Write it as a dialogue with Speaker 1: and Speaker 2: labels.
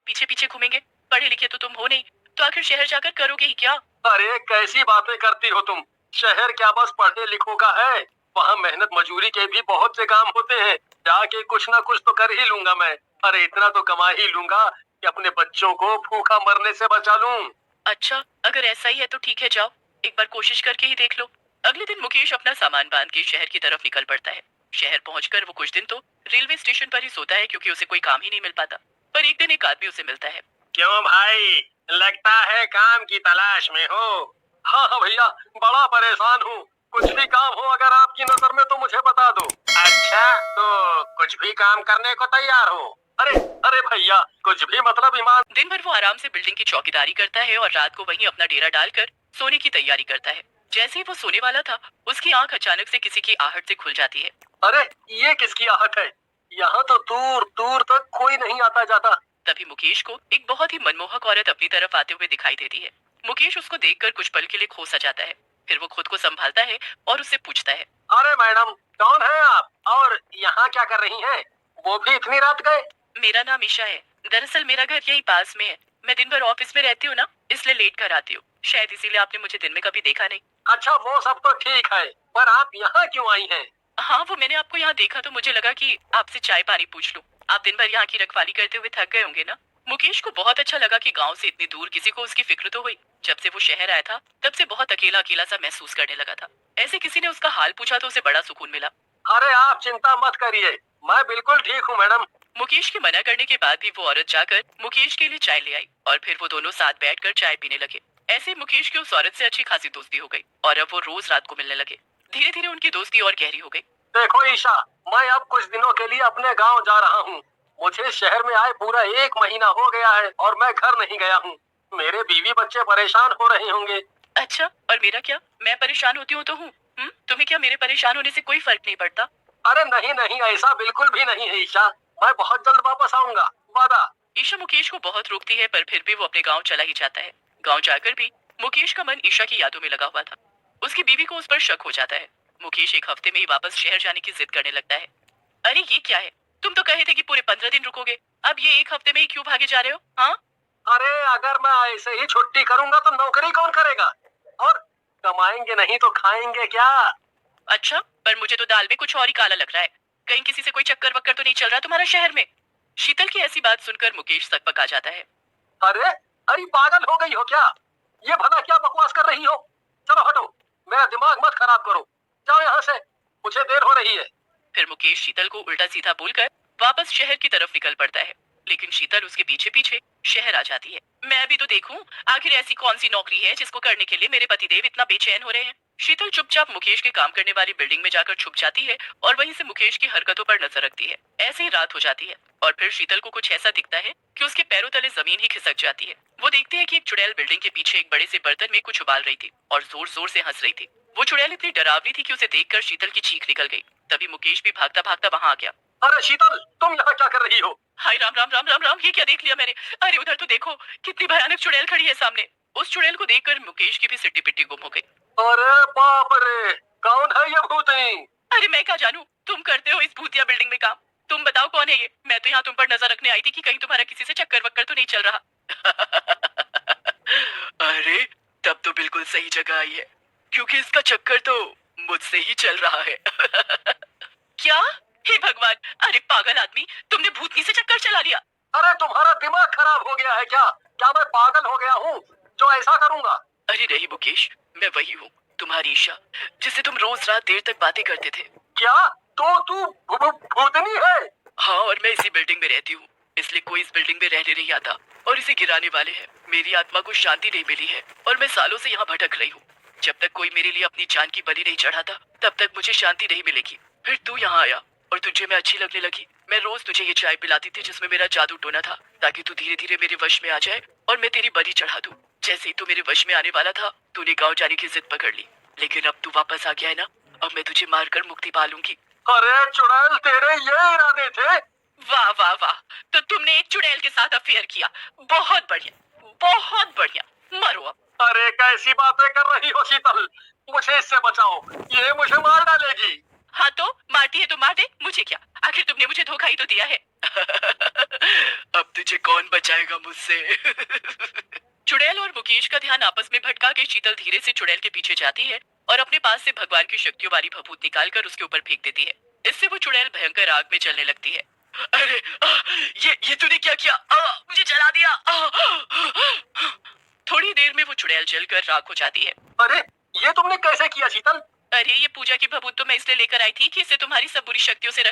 Speaker 1: पीछे पीछे घूमेंगे? पढ़े लिखे तो तुम हो नहीं, तो आखिर शहर जाकर करोगे ही क्या?
Speaker 2: अरे कैसी बातें करती हो तुम। शहर क्या बस पढ़े लिखों का है? वहाँ मेहनत मजूरी के भी बहुत से काम होते हैं। जाके कुछ ना कुछ तो कर ही लूंगा मैं। अरे इतना तो कमा ही लूंगा कि अपने बच्चों को भूखा मरने से बचा लूं।
Speaker 1: अच्छा, अगर ऐसा ही है तो ठीक है, जाओ, एक बार कोशिश करके ही देख लो। अगले दिन मुकेश अपना सामान बांध के शहर की तरफ निकल पड़ता है। शहर पहुंचकर वो कुछ दिन तो रेलवे स्टेशन पर ही सोता है, क्योंकि उसे कोई काम ही नहीं मिल पाता। पर एक दिन एक आदमी उसे मिलता है।
Speaker 2: क्यों भाई, लगता है काम की तलाश में हो? हाँ हाँ भैया, बड़ा परेशान हूँ। कुछ भी काम हो अगर आपकी नजर में तो मुझे बता दो। अच्छा, तो कुछ भी काम करने को तैयार हो? अरे अरे भैया, कुछ भी मतलब ईमान।
Speaker 1: दिन भर वो आराम से बिल्डिंग की चौकीदारी करता है और रात को वहीं अपना डेरा डालकर सोने की तैयारी करता है। जैसे ही वो सोने वाला था, उसकी आंख अचानक से किसी की आहट से खुल जाती है।
Speaker 2: अरे ये किसकी आहट है? यहाँ तो दूर दूर तक कोई नहीं आता जाता।
Speaker 1: तभी मुकेश को एक बहुत ही मनमोहक औरत अपनी तरफ आते हुए दिखाई देती है। मुकेश उसको देखकर कुछ पल के लिए खो सा जाता है। फिर वो खुद को संभालता है और उससे पूछता है।
Speaker 2: अरे मैडम, कौन है आप और यहाँ क्या कर रही हैं? वो भी इतनी रात गए?
Speaker 1: मेरा नाम ईशा है। दरअसल मेरा घर यही पास में है। मैं दिन भर ऑफिस में रहती हूँ ना, इसलिए लेट घर आती हूँ। शायद इसीलिए आपने मुझे दिन में कभी देखा नहीं।
Speaker 2: अच्छा वो सब तो ठीक है, पर आप यहाँ क्यों आई हैं?
Speaker 1: हाँ, वो मैंने आपको यहाँ देखा तो मुझे लगा कि आपसे चाय पानी पूछ लूं। आप दिन भर यहाँ की रखवाली करते हुए थक गए होंगे ना। मुकेश को बहुत अच्छा लगा कि गांव से इतनी दूर किसी को उसकी फिक्र तो हुई। जब से वो शहर आया था, तब से बहुत अकेला अकेला सा महसूस करने लगा था। ऐसे किसी ने उसका हाल पूछा तो उसे बड़ा सुकून मिला।
Speaker 2: अरे आप चिंता मत करिए, मैं बिल्कुल ठीक हूँ मैडम।
Speaker 1: मुकेश के मना करने के बाद भी वो औरत जाकर मुकेश के लिए चाय ले आई और फिर वो दोनों साथ बैठकर चाय पीने लगे। ऐसे मुकेश की उस औरत से अच्छी खासी दोस्ती हो गई और अब वो रोज रात को मिलने लगे। धीरे धीरे उनकी दोस्ती और गहरी हो गई।
Speaker 2: देखो ईशा, मैं अब कुछ दिनों के लिए अपने गांव जा रहा हूँ। मुझे शहर में आए पूरा 1 महीना हो गया है और मैं घर नहीं गया हूँ। मेरे बीवी बच्चे परेशान हो रहे होंगे।
Speaker 1: अच्छा, और मेरा क्या? मैं परेशान होती हूँ तो हूँ। तुम्हें क्या मेरे परेशान होने से कोई फर्क नहीं पड़ता?
Speaker 2: अरे नहीं नहीं, ऐसा बिल्कुल भी नहीं है ईशा। मैं बहुत जल्द वापस आऊंगा, वादा।
Speaker 1: ईशा मुकेश को बहुत रोकती है, पर फिर भी वो अपने गांव चला ही जाता है। गांव जाकर भी मुकेश का मन ईशा की यादों में लगा हुआ था। उसकी बीवी को उस पर शक हो जाता है। मुकेश एक हफ्ते में ही वापस शहर जाने की जिद करने लगता है। अरे ये क्या है? तुम तो कहे थे कि पूरे 15 दिन रुकोगे। अब ये एक हफ्ते में ही क्यों भागे जा रहे हो? हाँ,
Speaker 2: अरे अगर मैं ऐसे ही छुट्टी करूंगा तो नौकरी कौन करेगा? और कमाएंगे नहीं तो खाएंगे क्या?
Speaker 1: अच्छा, पर मुझे तो दाल में कुछ और ही काला लग रहा है। कहीं किसी से कोई चक्कर वक्कर तो नहीं चल रहा तुम्हारा शहर में? शीतल की ऐसी बात सुनकर मुकेश सकपका जाता है।
Speaker 2: अरे अरे पागल हो गई हो क्या? ये भला क्या बकवास कर रही हो? चलो हटो, मेरा दिमाग मत खराब करो। जाओ यहाँ से, मुझे देर हो रही है।
Speaker 1: फिर मुकेश शीतल को उल्टा सीधा बोलकर वापस शहर की तरफ निकल पड़ता है। लेकिन शीतल उसके पीछे पीछे शहर आ जाती है। मैं भी तो देखूं, आखिर ऐसी कौन सी नौकरी है जिसको करने के लिए मेरे पतिदेव इतना बेचैन हो रहे हैं। शीतल चुपचाप मुकेश के काम करने वाली बिल्डिंग में जाकर छुप जाती है और वहीं से मुकेश की हरकतों पर नजर रखती है। ऐसे ही रात हो जाती है और फिर शीतल को कुछ ऐसा दिखता है कि उसके पैरों तले जमीन ही खिसक जाती है। वो देखती है कि एक चुड़ैल बिल्डिंग के पीछे एक बड़े से बर्तन में कुछ उबाल रही थी और जोर जोर से हंस रही थी। वो चुड़ैल इतनी डरावनी थी कि उसे देखकर शीतल की चीख निकल गई। तभी मुकेश भी भागता भागता वहां आ गया।
Speaker 2: अरे शीतल, तुम यहाँ क्या कर रही हो?
Speaker 1: हाय राम राम राम राम राम, ये क्या देख लिया मैंने? अरे उधर तो देखो, कितनी भयानक चुड़ैल खड़ी है सामने। उस चुड़ैल को देखकर मुकेश की भी सिट्टी पिट्टी गुम हो गई।
Speaker 2: अरे बाप रे, कौन है ये भूतनी?
Speaker 1: अरे मैं क्या जानू, तुम करते हो इस भूतिया बिल्डिंग में काम। तुम बताओ कौन है ये? मैं तो यहाँ तुम पर नजर रखने आई थी कि कहीं तुम्हारा किसी से चक्कर वक्कर तो नहीं चल रहा। अरे तब तो बिल्कुल सही जगह आई है, क्योंकि इसका चक्कर तो मुझसे ही चल रहा है। क्या? हे भगवान! अरे पागल आदमी, तुमने भूतनी से चक्कर चला लिया।
Speaker 2: अरे तुम्हारा दिमाग खराब हो गया है क्या? क्या मैं पागल हो गया हूँ जो ऐसा करूंगा?
Speaker 1: अरे नहीं मुकेश, मैं वही हूँ, तुम्हारी ईशा, जिससे तुम रोज रात देर तक बातें करते थे।
Speaker 2: क्या? तो तू भूतनी है?
Speaker 1: हाँ, और मैं इसी बिल्डिंग में रहती हूँ, इसलिए कोई इस बिल्डिंग में रहने नहीं आता और इसे गिराने वाले हैं। मेरी आत्मा को शांति नहीं मिली है और मैं सालों से यहाँ भटक रही हूँ। जब तक कोई मेरे लिए अपनी जान की बलि नहीं चढ़ाता, तब तक मुझे शांति नहीं मिलेगी। फिर तू यहाँ आया और तुझे मैं अच्छी लगने लगी। मैं रोज तुझे ये चाय पिलाती थी जिसमें मेरा जादू टोना था, ताकि तू धीरे धीरे मेरे वश में आ जाए और मैं तेरी बलि चढ़ा दूं। जैसे ही तू मेरे वश में आने वाला था, तूने गाँव जाने की जिद पकड़ ली। लेकिन अब तू वापस आ गया है ना, अब मैं तुझे मारकर मुक्ति पा लूंगी।
Speaker 2: अरे चुड़ैल, तेरे ये इरादे थे?
Speaker 1: वाह वाह वाह, तो तुमने एक चुड़ैल के साथ अफेयर किया। बहुत बढ़िया, बहुत बढ़िया। मरो अब।
Speaker 2: अरे कैसी बातें कर रही हो शीतल? मुझे इससे बचाओ, ये मुझे मार डालेगी।
Speaker 1: हाँ तो मारती है तो मार दे, मुझे क्या? आखिर तुमने मुझे धोखा ही तो दिया है। अब तुझे कौन बचाएगा मुझसे? चुड़ैल और मुकेश का ध्यान आपस में भटका के शीतल धीरे से चुड़ैल के पीछे जाती है और अपने पास से भगवान की शक्तियों वाली भभूत निकालकर उसके ऊपर फेंक देती है। इससे वो चुड़ैल भयंकर आग में जलने लगती है। अरे ये तूने क्या किया? मुझे जला दिया। थोड़ी देर में वो चुड़ैल जलकर राख हो जाती है।
Speaker 2: अरे ये तुमने कैसे किया शीतल?
Speaker 1: अरे ये पूजा की भभूत तो मैं इसलिए लेकर आई थी कि इससे तुम्हारी सब बुरी शक्तियों से